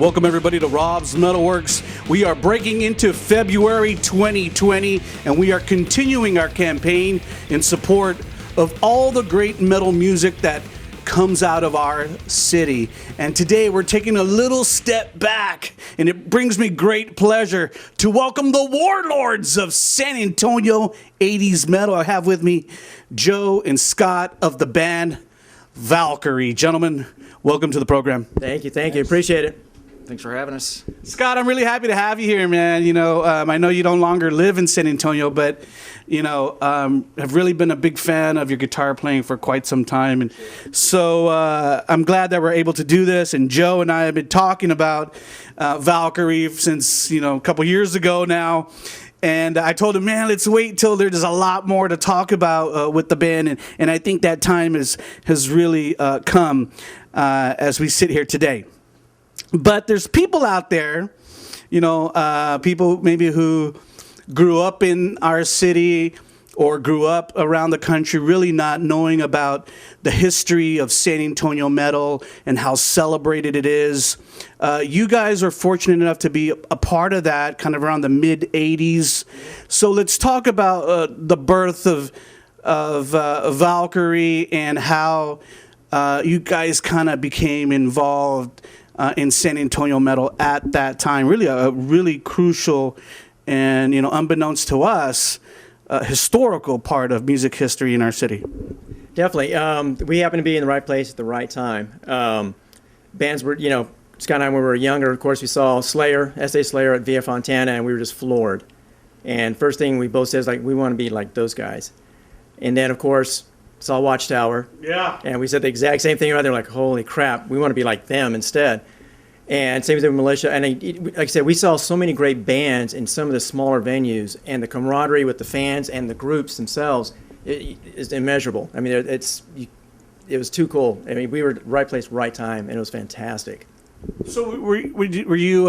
Welcome everybody to Rob's MetalWorks. We are breaking into February 2020 and we are continuing our campaign in support of all the great metal music that comes out of our city. And today we're taking a little step back, and it brings me great pleasure to welcome the warlords of San Antonio 80s metal. I have with me Joe and Scott of the band Valkyrie. Gentlemen, welcome to the program. Thank you. Appreciate it. Thanks for having us. Scott, I'm really happy to have you here, man. You know, I know you no longer live in San Antonio, but, you know, have really been a big fan of your guitar playing for quite some time. And so I'm glad that we're able to do this. And Joe and I have been talking about Valkyrie since, you know, a couple years ago now. And I told him, man, let's wait till there's a lot more to talk about with the band. And I think that time has really come as we sit here today. But there's people out there, you know, people maybe who grew up in our city or grew up around the country really not knowing about the history of San Antonio metal and how celebrated it is. You guys are fortunate enough to be a part of that kind of around the mid-'80s. So let's talk about the birth of Valkyrie and how you guys kind of became involved in San Antonio metal at that time. Really a really crucial and, you know, unbeknownst to us, historical part of music history in our city. Definitely. We happened to be in the right place at the right time. Bands were, you know, Scott and I, when we were younger, of course, we saw Slayer, S.A. Slayer at Via Fontana, and we were just floored. And first thing we both said is, like, we want to be like those guys. And then, of course, saw Watchtower. Yeah. And we said the exact same thing right there, like, holy crap, we want to be like them instead. And same thing with Militia. And like I said, we saw so many great bands in some of the smaller venues, and the camaraderie with the fans and the groups themselves is immeasurable. I mean, it was too cool. I mean, we were right place, right time, and it was fantastic. So were you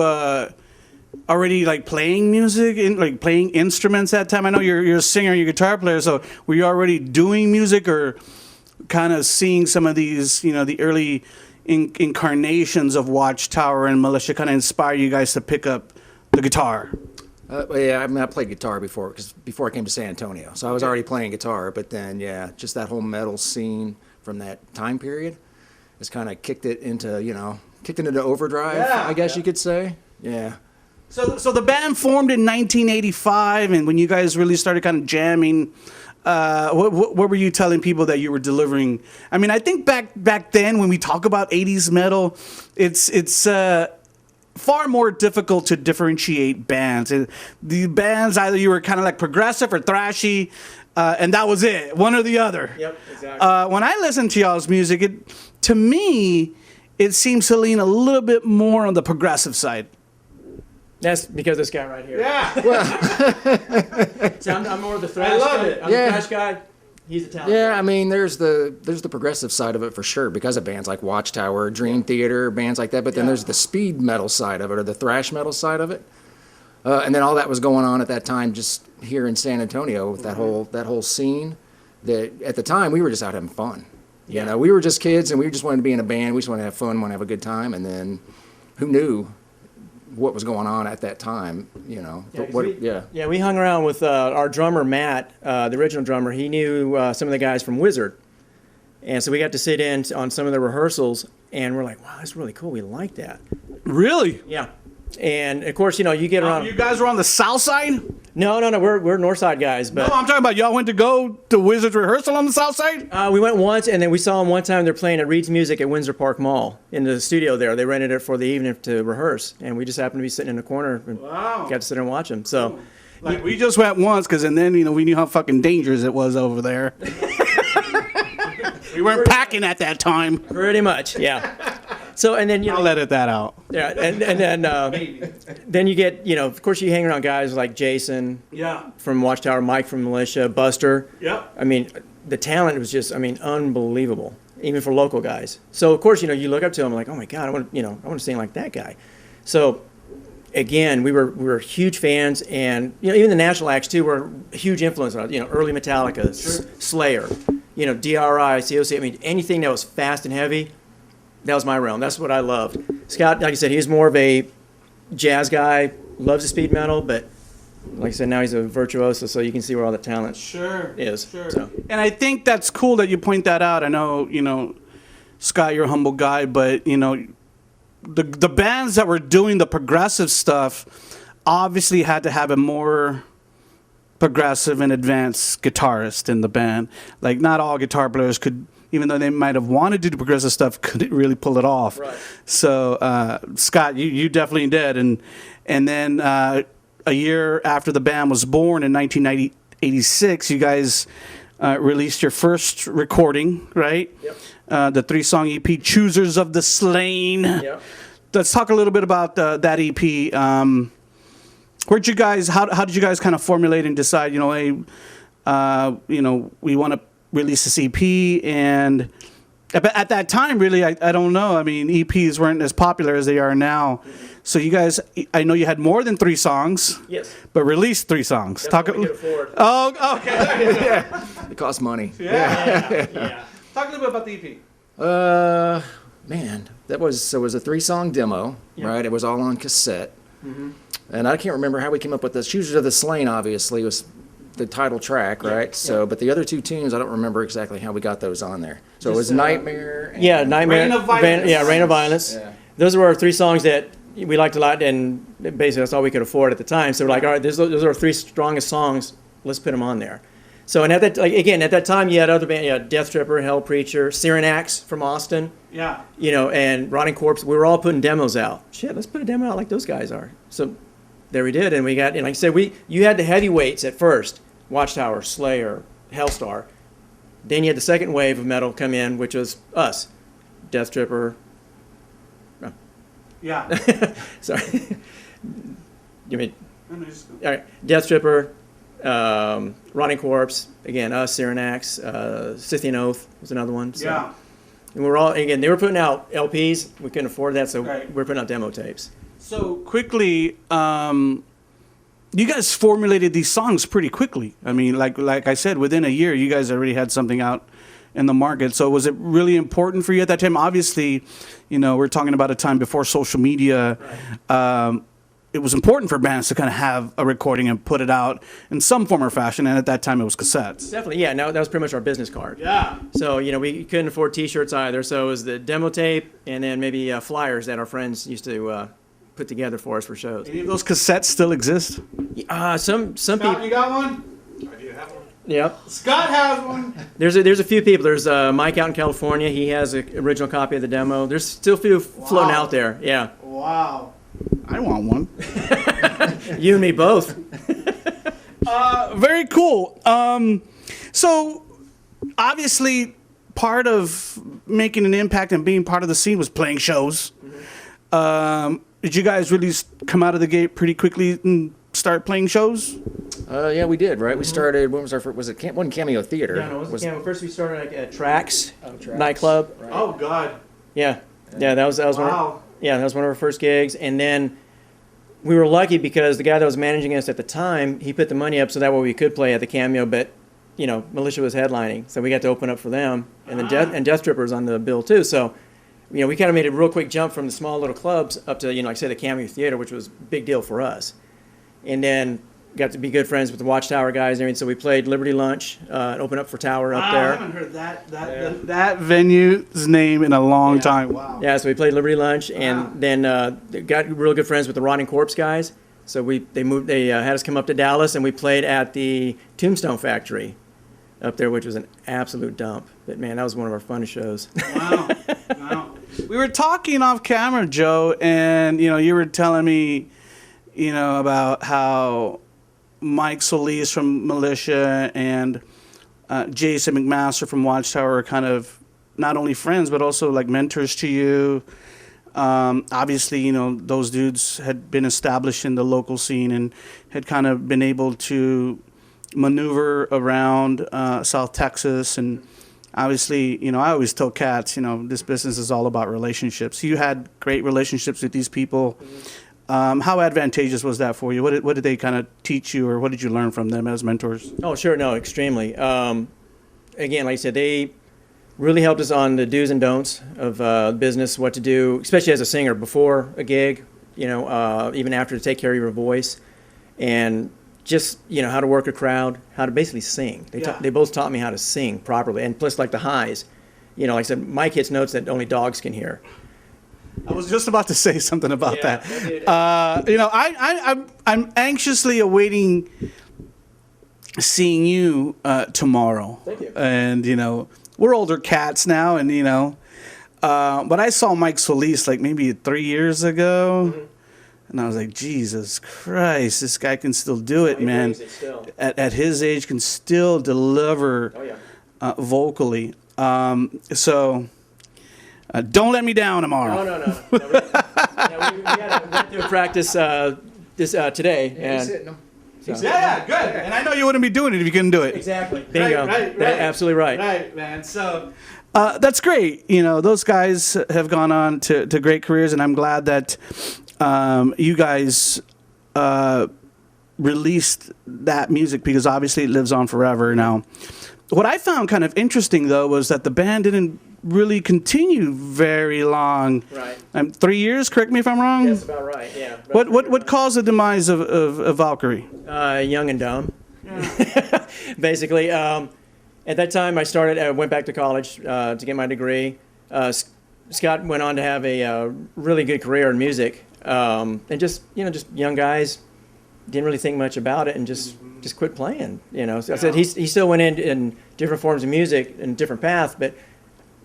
already like playing music and like playing instruments that time? I know you're a singer, you're a guitar player. So were you already doing music or kind of seeing some of these, you know, the early incarnations of Watchtower and Militia kind of inspire you guys to pick up the guitar? Yeah, I mean, I played guitar before I came to San Antonio. So I was already playing guitar, but then, yeah, just that whole metal scene from that time period has kind of kicked it into overdrive, I guess you could say. Yeah. So the band formed in 1985, and when you guys really started kind of jamming, what were you telling people that you were delivering? I mean, I think back then when we talk about 80s metal, it's far more difficult to differentiate bands. The bands, either you were kind of like progressive or thrashy, and that was it, one or the other. Yep, exactly. When I listen to y'all's music, to me, it seems to lean a little bit more on the progressive side. That's because this guy right here. Yeah. Well, see, I'm more of the thrash guy. I love it. I'm the thrash guy. He's the talent. Yeah, I mean, there's the progressive side of it for sure because of bands like Watchtower, Dream Theater, bands like that. But then there's the speed metal side of it or the thrash metal side of it. And then all that was going on at that time just here in San Antonio with that whole scene. That at the time we were just out having fun. You know, we were just kids and we just wanted to be in a band. We just wanted to have fun, want to have a good time. And then who knew what was going on at that time, you know. Yeah, we hung around with our drummer, Matt, the original drummer. He knew some of the guys from Wyzard. And so we got to sit in on some of the rehearsals, and we're like, wow, that's really cool. We like that. Really? Yeah. And, of course, you know, you get around. You guys were on the south side? No, we're north side guys. But no, I'm talking about y'all went to go to Wizard's rehearsal on the south side? We went once, and then we saw them one time. They're playing at Reed's Music at Windsor Park Mall in the studio there. They rented it for the evening to rehearse, and we just happened to be sitting in the corner and got to sit and watch them. So, like, we just went once, and then, you know, we knew how fucking dangerous it was over there. We weren't packing at that time. Pretty much, yeah. So, and then, you know, I'll edit that out. Yeah, and then you get, you know, of course you hang around guys like Jason from Watchtower, Mike from Militia, Buster. Yeah. I mean, the talent was just, I mean, unbelievable, even for local guys. So, of course, you know, you look up to them like, oh my God, I want to sing like that guy. So, again, we were huge fans, and, you know, even the national acts too were a huge influence on, you know, early Metallica, Slayer, you know, DRI, COC. I mean, anything that was fast and heavy. that was my realm. That's what I loved. Scott, like I said, he's more of a jazz guy, loves the speed metal, but like I said, now he's a virtuoso, so you can see where all the talent is. Sure. So. And I think that's cool that you point that out. I know, Scott, you're a humble guy, but, the bands that were doing the progressive stuff obviously had to have a more progressive and advanced guitarist in the band. Like, not all guitar players could, even though they might have wanted to do progressive stuff, couldn't really pull it off. Right. So, Scott, you definitely did. And then a year after the band was born in 1986, you guys released your first recording, right? Yep. The 3-song EP, Choosers of the Slain. Yep. Let's talk a little bit about that EP. How did you guys kind of formulate and decide, hey, we want to release this EP? And at that time, really, I don't know. I mean, EPs weren't as popular as they are now. So you guys, I know you had more than 3 songs. Yes. But released 3 songs. That's what we could afford. Oh, okay. Yeah. It costs money. Yeah. Talk a little bit about the EP. Man, it was a 3-song demo, right? It was all on cassette. Mm-hmm. And I can't remember how we came up with this. Choosers of the Slain, obviously, was the title track, right? So, but the other 2 tunes, I don't remember exactly how we got those on there. So it was Nightmare. And Nightmare. Reign of Violence. Reign of Violence. Yeah. Those were our 3 songs that we liked a lot, and basically that's all we could afford at the time. So we're like, all right, those are our 3 strongest songs. Let's put them on there. So, and at that time, you had other bands, you had Death Tripper, Hell Preacher, Cyrenax from Austin. Yeah. And Rotting Corpse. We were all putting demos out. Shit, let's put a demo out like those guys are. So there we did, and we got, and like I said, you had the heavyweights at first, Watchtower, Slayer, Helstar. Then you had the second wave of metal come in, which was us, Death Tripper. Oh. Yeah. Sorry. All right, Death Tripper, Rotting Corpse, again, us, Cyrenax, Scythian Oath was another one. So. Yeah. And we're all, again, they were putting out LPs. We couldn't afford that, so Right. we're putting out demo tapes. So quickly, you guys formulated these songs pretty quickly. I mean, like I said, within a year, you guys already had something out in the market. So was it really important for you at that time? Obviously, we're talking about a time before social media. Right. It was important for bands to kind of have a recording and put it out in some form or fashion. And at that time, it was cassettes. Definitely, yeah. No, that was pretty much our business card. Yeah. So, we couldn't afford T-shirts either. So it was the demo tape and then maybe flyers that our friends used to put together for us for shows. Any of those cassettes still exist? Some people. You got one? I do have one. Yep. Scott has one. There's a few people. There's Mike out in California. He has an original copy of the demo. There's still a few floating out there. Yeah. Wow. I want one. You and me both. Very cool. So, obviously, part of making an impact and being part of the scene was playing shows. Mm-hmm. Did you guys really come out of the gate pretty quickly and start playing shows? Yeah, we did, right? We started, when was our first, wasn't Cameo Theater? Yeah, no, it wasn't Cameo. First we started at Trax nightclub. Right. Oh, God. Yeah, that was Wow. that was one of our first gigs, and then we were lucky because the guy that was managing us at the time, he put the money up so that way we could play at the Cameo, but Militia was headlining, so we got to open up for them, and then Death Tripper was on the bill too. So, we kind of made a real quick jump from the small little clubs up to like say the Cameo Theater, which was a big deal for us, and then got to be good friends with the Watchtower guys and everything. So we played Liberty Lunch, opened up for Tower up there. I haven't heard that venue's name in a long time. Wow. Yeah, so we played Liberty Lunch, and then got real good friends with the Rotting Corpse guys. So they had us come up to Dallas, and we played at the Tombstone Factory up there, which was an absolute dump. But man, that was one of our funnest shows. Wow. We were talking off camera, Joe, and you were telling me, about how Mike Solis from Militia and Jason McMaster from Watchtower are kind of not only friends but also like mentors to you. Obviously, those dudes had been established in the local scene and had kind of been able to maneuver around South Texas. And obviously, I always tell cats, this business is all about relationships. You had great relationships with these people. How advantageous was that for you? What did they kind of teach you, or what did you learn from them as mentors? Oh, sure, no, extremely. Again, like I said, really helped us on the do's and don'ts of business, what to do, especially as a singer before a gig, even after, to take care of your voice, and just, how to work a crowd, how to basically sing. They both taught me how to sing properly, and plus like the highs. Like I said, Mike hits notes that only dogs can hear. I was just about to say something about that. I'm anxiously awaiting seeing you tomorrow. Thank you. And we're older cats now, and but I saw Mike Solis like maybe 3 years ago, and I was like, Jesus Christ, this guy can still do it, man. At his age, can still deliver vocally. So. Don't let me down tomorrow. No. We went through practice today. And yeah, good. And I know you wouldn't be doing it if you couldn't do it. Exactly. Bingo. Right. Absolutely right. Right, man. So that's great. Those guys have gone on to great careers, and I'm glad that you guys released that music, because obviously it lives on forever now. What I found kind of interesting, though, was that the band didn't really continue very long. Right. 3 years, correct me if I'm wrong? That's about right, yeah. What caused the demise of Valkyrie? Young and dumb. Yeah. Basically. At that time, I went back to college to get my degree. Scott went on to have a really good career in music. And just young guys, didn't really think much about it, and just quit playing. So I said he still went in different forms of music and different paths, but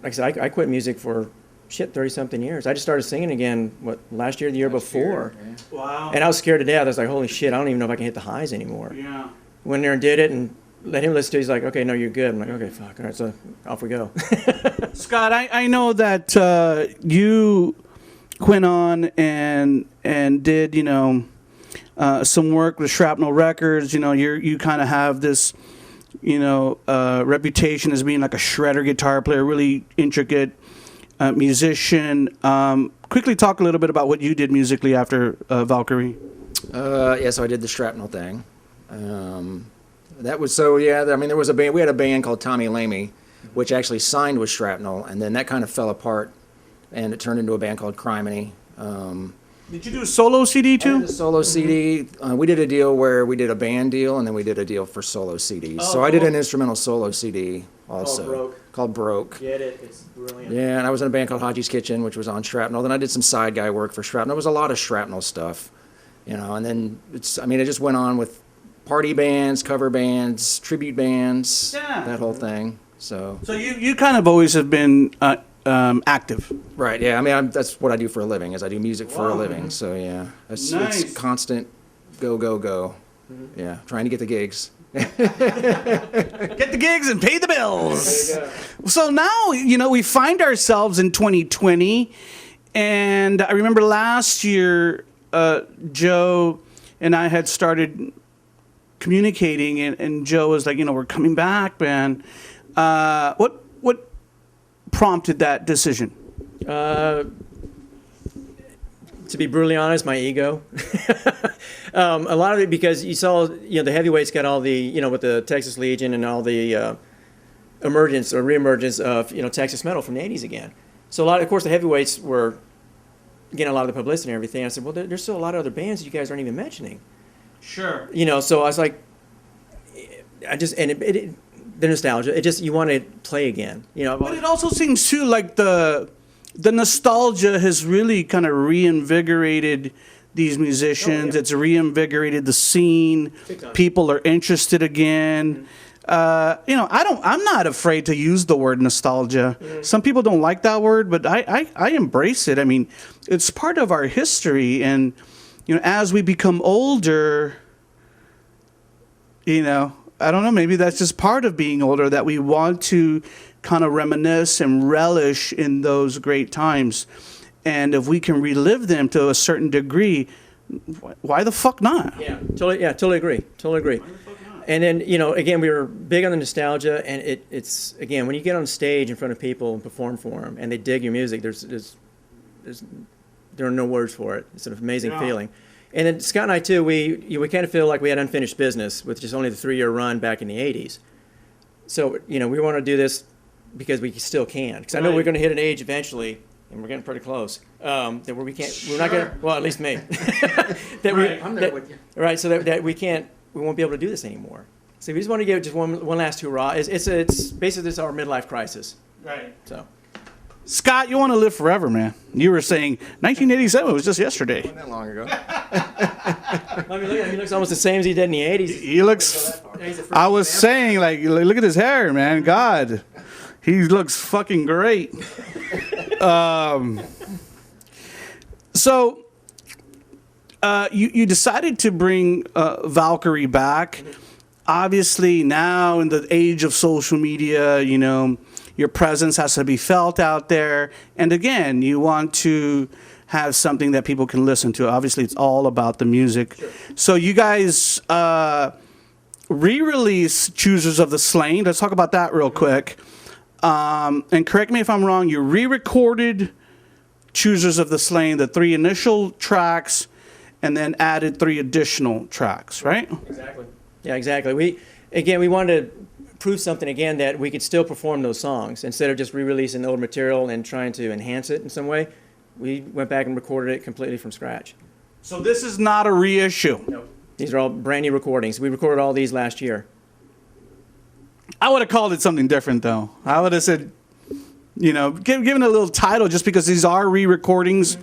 like I said, I quit music for 30-something years. I just started singing again, last year, the year before. Wow. And I was scared to death. I was like, holy shit, I don't even know if I can hit the highs anymore. Yeah. Went there and did it, and let him listen to it. He's like, okay, no, you're good. I'm like, okay, fuck. All right, so off we go. Scott, I know that you went on and did, some work with Shrapnel Records. You kind of have this, reputation as being like a shredder guitar player, really intricate musician. Quickly talk a little bit about what you did musically after Valkyrie. So I did the Shrapnel thing. There was a band. We had a band called Tommy Lamey, which actually signed with Shrapnel, and then that kind of fell apart, and it turned into a band called Criminy. Did you do a solo CD too? I did a solo CD. We did a deal where we did a band deal, and then we did a deal for solo CDs. So I did an instrumental solo CD also. Called Broke. Get it. It's brilliant. Yeah, and I was in a band called Haji's Kitchen, which was on Shrapnel. Then I did some side guy work for Shrapnel. It was a lot of Shrapnel stuff, and then it just went on with party bands, cover bands, tribute bands, that whole thing. So you kind of always have been active. Right, yeah. That's what I do for a living, is I do music for a living. So, yeah. It's constant go. Mm-hmm. Yeah, trying to get the gigs. Get the gigs and pay the bills. So now, we find ourselves in 2020, and I remember last year, Joe and I had started communicating, and Joe was like, we're coming back, man. What prompted that decision? To be brutally honest, my ego. A lot of it because you saw, the heavyweights got all the, with the Texas Legion and all the emergence or reemergence of, Texas metal from the 80s again. So of course, the heavyweights were getting a lot of the publicity and everything. I said, well, there's still a lot of other bands that you guys aren't even mentioning. Sure. So I was like, the nostalgia. You want to play again. But it also seems too like the nostalgia has really kind of reinvigorated these musicians. Oh, yeah. It's reinvigorated the scene. People are interested again. I'm not afraid to use the word nostalgia. Mm-hmm. Some people don't like that word, but I embrace it. It's part of our history, and as we become older, I don't know, maybe that's just part of being older, that we want to kind of reminisce and relish in those great times. And if we can relive them to a certain degree, why the fuck not? Yeah, totally agree. Totally agree. And then, again, we were big on the nostalgia, and it's again, when you get on stage in front of people and perform for them, and they dig your music, there are no words for it. It's an amazing feeling. And then Scott and I, too, we kind of feel like we had unfinished business with just only the 3-year run back in the 80s. So, we want to do this because we still can. Because I know we're going to hit an age eventually, and we're getting pretty close. That where we can't, we're not going to. Well, at least me. I'm there with you. Right. So that we won't be able to do this anymore. So we just want to give just one last hurrah. It's basically it's our midlife crisis. Right. So. Scott, you want to live forever, man. You were saying 1987 was just yesterday. Wasn't that long ago. I mean, look at him. He looks almost the same as he did in the 80s. He looks. I was saying, like, look at his hair, man. God, he looks fucking great. So, you decided to bring Valkyrie back. Obviously, now in the age of social media, you know, your presence has to be felt out there. And again, you want to have something that people can listen to. Obviously, it's all about the music. Sure. So you guys re-release Choosers of the Slain. Let's talk about that real quick. And correct me if I'm wrong, you re-recorded Choosers of the Slain, the 3 initial tracks, and then added 3 additional tracks, right? Exactly. Yeah, exactly. We wanted to prove something again that we could still perform those songs instead of just re-releasing the old material and trying to enhance it in some way. We went back and recorded it completely from scratch. So this is not a reissue. Nope. These are all brand new recordings. We recorded all these last year. I would have called it something different, though. I would have said, you know, given a little title just because these are re-recordings.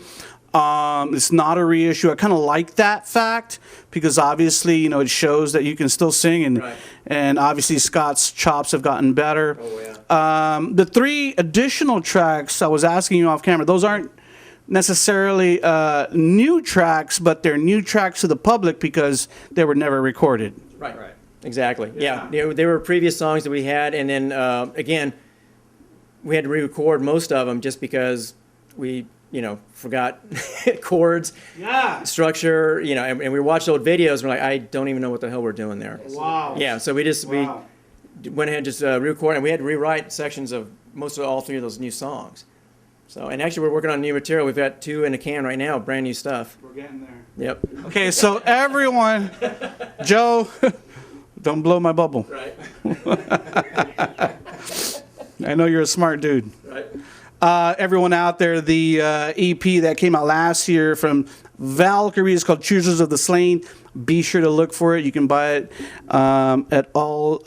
It's not a reissue. I kind of like that fact because obviously, you know, it shows that you can still sing, and right. And obviously Scott's chops have gotten better. Oh, yeah. The 3 additional tracks I was asking you off camera, those aren't necessarily new tracks, but they're new tracks to the public because they were never recorded. Right. Right. Exactly. Yeah. They were previous songs that we had, and then again, we had to re-record most of them just because we, you know, forgot chords, structure, you know, and we watched old videos and we're like, I don't even know what the hell we're doing there. Wow. Yeah, so we went ahead and just re-recorded, and we had to rewrite sections of all 3 of those new songs. So, and actually we're working on new material. We've got 2 in the can right now, brand new stuff. We're getting there. Yep. Okay, so everyone, Joe, don't blow my bubble. Right. I know you're a smart dude. Right. Everyone out there, the EP that came out last year from Valkyrie is called Choosers of the Slain. Be sure to look for it. You can buy it at all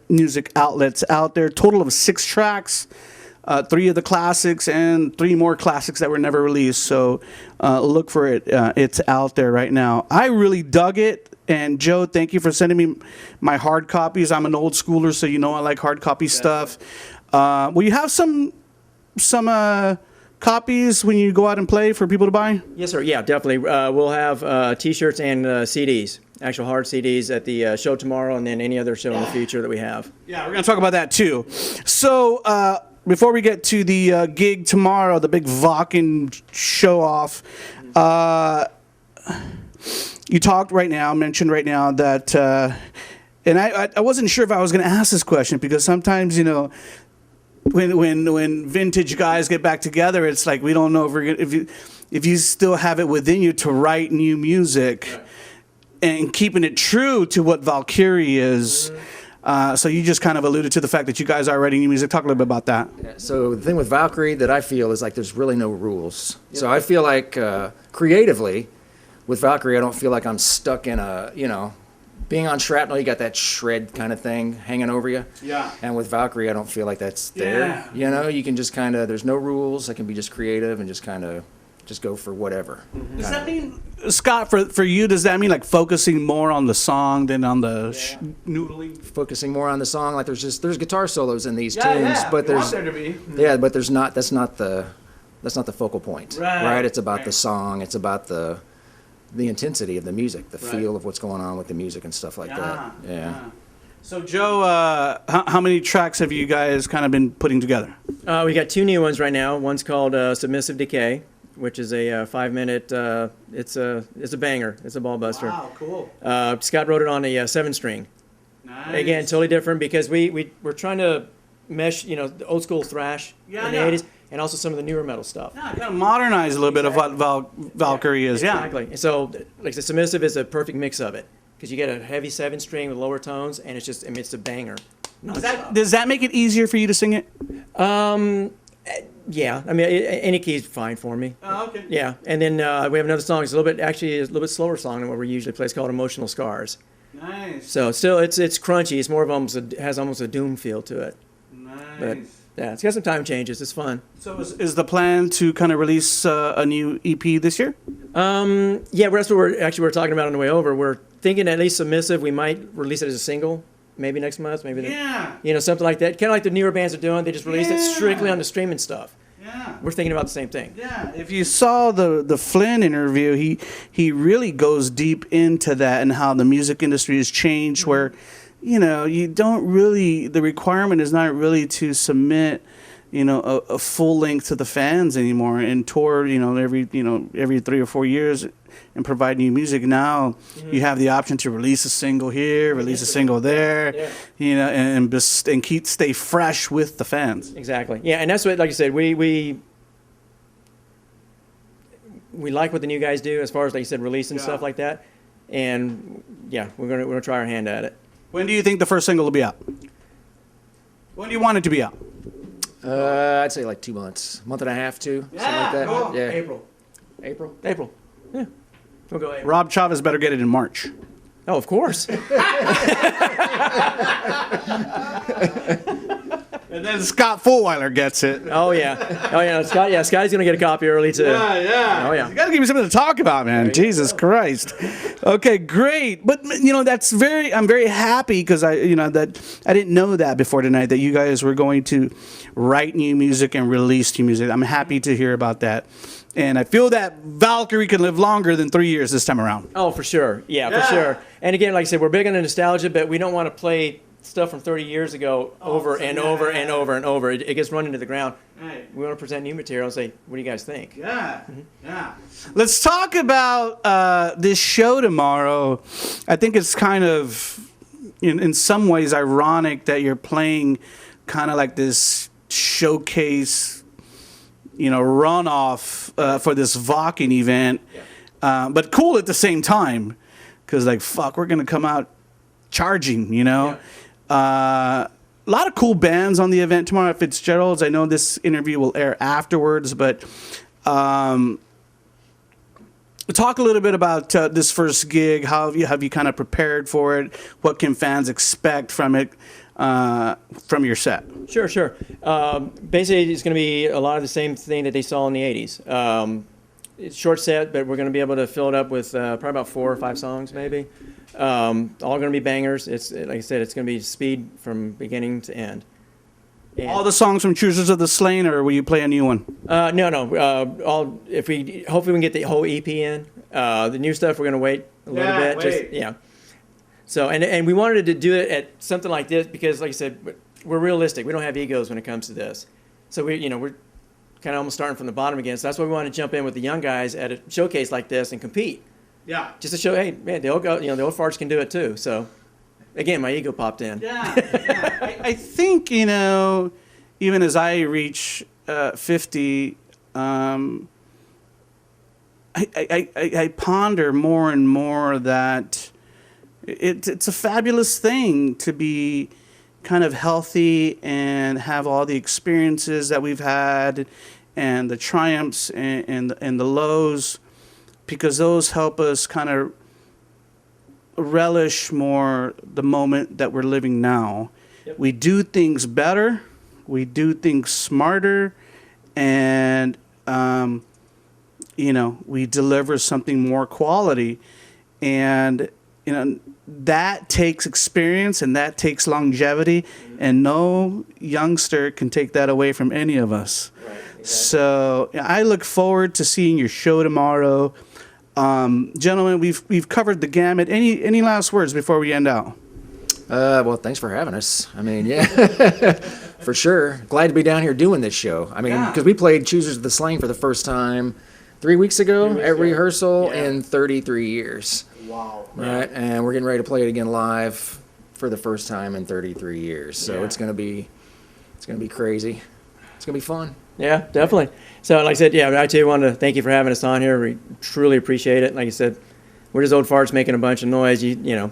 music outlets out there. Total of 6 tracks, 3 of the classics and 3 more classics that were never released. So look for it. It's out there right now. I really dug it. And Joe, thank you for sending me my hard copies. I'm an old schooler, so you know I like hard copy stuff. Will you have some copies when you go out and play for people to buy? Yes, sir. Yeah, definitely. We'll have T-shirts and CDs, actual hard CDs at the show tomorrow, and then any other show in the future that we have. Yeah, we're going to talk about that too. So before we get to the gig tomorrow, the big Vakken show off, you mentioned right now that, and I wasn't sure if I was going to ask this question because sometimes, you know, when vintage guys get back together, it's like we don't know if you still have it within you to write new music, right, and keeping it true to what Valkyrie is. So you just kind of alluded to the fact that you guys are writing new music. Talk a little bit about that. Yeah, so the thing with Valkyrie that I feel is like there's really no rules. Yeah. So I feel like creatively with Valkyrie, I don't feel like I'm stuck in a, you know, being on Shrapnel, you got that shred kind of thing hanging over you. Yeah. And with Valkyrie, I don't feel like that's there. Yeah. You know, you can just kind of, there's no rules. I can be just creative and just kind of just go for whatever. Mm-hmm. Does that mean, Scott, for you, does that mean like focusing more on the song than on the noodling? Focusing more on the song, like there's guitar solos in these tunes, but there's there to be. Yeah, but there's not. That's not the focal point. Right. It's about the song. It's about the intensity of the music, the feel of what's going on with the music and stuff like that. Yeah. So Joe, how many tracks have you guys kind of been putting together? We got 2 new ones right now. One's called Submissive Decay, which is a 5-minute. It's a banger. It's a ball buster. Wow, cool. Scott wrote it on a 7-string. Nice. Again, totally different because we're trying to mesh, you know, the old school thrash in the 80s. And also some of the newer metal stuff. Yeah, kind of modernize a little bit of what Valkyrie is. Exactly. So, like I said, Submissive is a perfect mix of it because you get a heavy 7-string with lower tones, and it's a banger. Does that make it easier for you to sing it? Yeah, I mean, any key is fine for me. Oh, okay. Yeah, and then we have another song. It's a little bit slower song than what we usually play. It's called "Emotional Scars." Nice. So still, it's crunchy. It's more of has almost a doom feel to it. Nice. But yeah, it's got some time changes. It's fun. So is the plan to kind of release a new EP this year? Yeah, that's what we're talking about on the way over. We're thinking at least Submissive. We might release it as a single. Maybe next month, something like that. Kind of like the newer bands are doing. They just release it strictly on the streaming stuff. Yeah. We're thinking about the same thing. Yeah. If you saw the Flynn interview, he really goes deep into that and how the music industry has changed where, you don't really, the requirement is not really to submit, a full length to the fans anymore and tour, every 3 or 4 years and provide new music. Now you have the option to release a single here, release a single there, and stay fresh with the fans. Exactly. Yeah, and that's what, like I said, we like what the new guys do as far as, like you said, releasing stuff like that. And yeah, we're gonna try our hand at it. When do you think the first single will be out? When do you want it to be out? I'd say like 2 months, month and a half, something like that. cool. Yeah. April. Yeah. We'll go April. Rob Chavez better get it in March. Oh, of course. And then Scott Fulweiler gets it. Oh yeah. Scotty's gonna get a copy early too. Yeah. Oh yeah. You gotta give me something to talk about, man. Jesus Christ. Okay, great. But I'm very happy because I didn't know that before tonight that you guys were going to write new music and release new music. I'm happy to hear about that. And I feel that Valkyrie can live longer than 3 years this time around. Oh, for sure. Yeah, for sure. And again, like I said, we're big on the nostalgia, but we don't want to play stuff from 30 years ago over and over. It gets run into the ground. Right. We want to present new material and say, what do you guys think? Yeah. Let's talk about this show tomorrow. I think it's kind of, in some ways, ironic that you're playing kind of like this showcase, runoff for this Vakin event, but cool at the same time, because we're gonna come out charging, A lot of cool bands on the event tomorrow at Fitzgerald's. I know this interview will air afterwards, but talk a little bit about this first gig. How have you kind of prepared for it? What can fans expect from it? From your set? Sure. Basically, it's going to be a lot of the same thing that they saw in the 80s. It's short set, but we're going to be able to fill it up with probably about 4 or 5 songs, maybe. All going to be bangers. It's like I said, it's going to be speed from beginning to end. And all the songs from Choosers of the Slain, or will you play a new one? No. Hopefully we can get the whole EP in. The new stuff we're going to wait a little bit. So, and we wanted to do it at something like this because, like I said, we're realistic. We don't have egos when it comes to this. So we're kind of almost starting from the bottom again. So that's why we want to jump in with the young guys at a showcase like this and compete. Yeah. Just to show, hey, man, the old farts can do it too. So, again, my ego popped in. Yeah. I think, even as I reach 50, I ponder more and more that it's a fabulous thing to be kind of healthy and have all the experiences that we've had and the triumphs and the lows, because those help us kind of relish more the moment that we're living now. Yep. We do things better, we do things smarter, and we deliver something more quality. And that takes experience and that takes longevity, and no youngster can take that away from any of us. Right, exactly. So I look forward to seeing your show tomorrow. Gentlemen, we've covered the gamut. Any last words before we end out? Well, thanks for having us. I mean, yeah, for sure. Glad to be down here doing this show. I mean, because we played Choosers of the Slain for the first time 3 weeks ago at rehearsal in 33 years. Wow. Right, and we're getting ready to play it again live for the first time in 33 years. So it's gonna be crazy. It's gonna be fun. Yeah, definitely. So, like I said, I too want to thank you for having us on here. We truly appreciate it. Like I said, we're just old farts making a bunch of noise. We're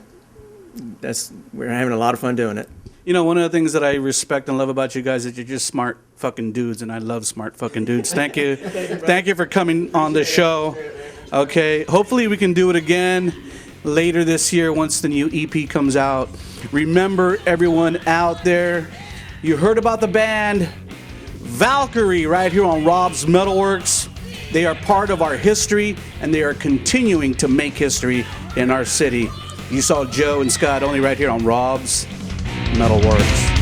having a lot of fun doing it. You know, one of the things that I respect and love about you guys is you're just smart fucking dudes, and I love smart fucking dudes. Thank you. Thank you for coming on the show. Okay, hopefully we can do it again later this year once the new EP comes out. Remember, everyone out there, you heard about the band Valkyrie right here on Rob's MetalWorks. They are part of our history, and they are continuing to make history in our city. You saw Joe and Scott only right here on Rob's MetalWorks.